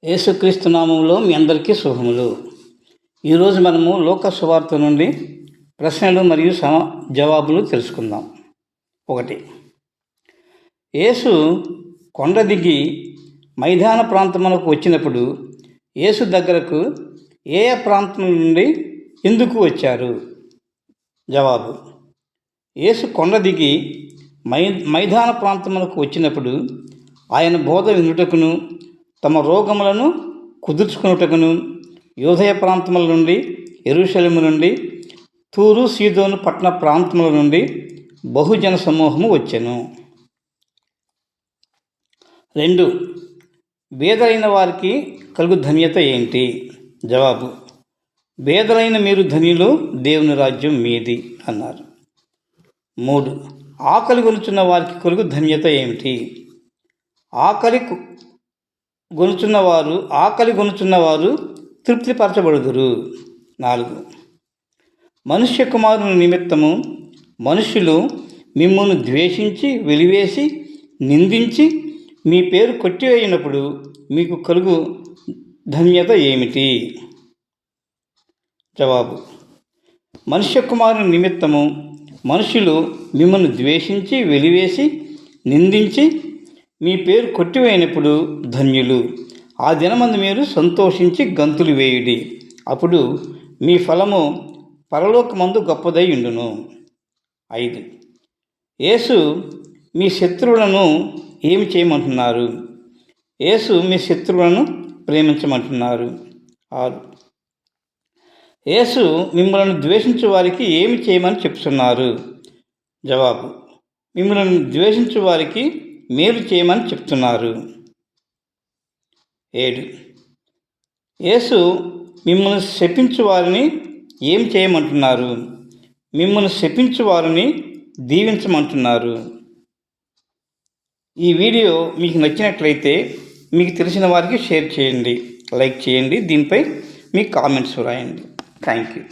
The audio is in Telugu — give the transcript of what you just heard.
యేసుక్రీస్తు నామములో మీ అందరికీ శుభములు. ఈరోజు మనము లోక సువార్త నుండి ప్రశ్నలు మరియు జవాబులు తెలుసుకుందాం. 1. యేసు కొండ దిగి మైదాన ప్రాంతమునకు వచ్చినప్పుడు యేసు దగ్గరకు ఏ ప్రాంతం నుండి ఎందుకు వచ్చారు? జవాబు: యేసు కొండ దిగి మైదాన ప్రాంతమునకు వచ్చినప్పుడు ఆయన బోధ వినుటకును, తమ రోగములను కుదుర్చుకున్నటకును యూదయ ప్రాంతముల నుండి, యెరూషలేము నుండి, తూరు సీదోను పట్టణ ప్రాంతముల నుండి బహుజన సమూహము వచ్చెను. 2. బేదలైన వారికి కలుగు ధన్యత ఏంటి? జవాబు: బేదలైన మీరు ధన్యులు, దేవుని రాజ్యం మీది అన్నారు. 3. ఆకలి గొనుచున్న వారికి కలుగు ధన్యత ఏమిటి? ఆకలి గొనుచున్నవారు తృప్తిపరచబడుదురు. 4. మనుష్య కుమారుని నిమిత్తము మనుష్యులు మిమ్మును ద్వేషించి, వెలివేసి, నిందించి, మీ పేరు కొట్టివేయినప్పుడు మీకు కలుగు ధన్యత ఏమిటి? జవాబు: మనుష్య కుమారుని నిమిత్తము మనుష్యులు మిమ్మల్ని ద్వేషించి, వెలివేసి, నిందించి, మీ పేరు కొట్టివేయినప్పుడు ధన్యులు. ఆ దినమందు మీరు సంతోషించి గంతులు వేయుడి, అప్పుడు మీ ఫలము పరలోకమందు గొప్పదై ఉండును. 5. యేసు మీ శత్రువులను ఏమి చేయమంటున్నారు? యేసు మీ శత్రువులను ప్రేమించమంటున్నారు. 6. యేసు మిమ్మల్ని ద్వేషించు వారికి ఏమి చేయమని చెప్తున్నారు? జవాబు: మిమ్మల్ని ద్వేషించు వారికి మేలు చేయమని చెప్తున్నారు. 7. యేసు మిమ్మల్ని శపించు వారిని ఏం చేయమంటున్నారు? మిమ్మల్ని శపించు వారిని దీవించమంటున్నారు. ఈ వీడియో మీకు నచ్చినట్లయితే మీకు తెలిసిన వారికి షేర్ చేయండి, లైక్ చేయండి, దీనిపై మీ కామెంట్స్ రాయండి. Thank you.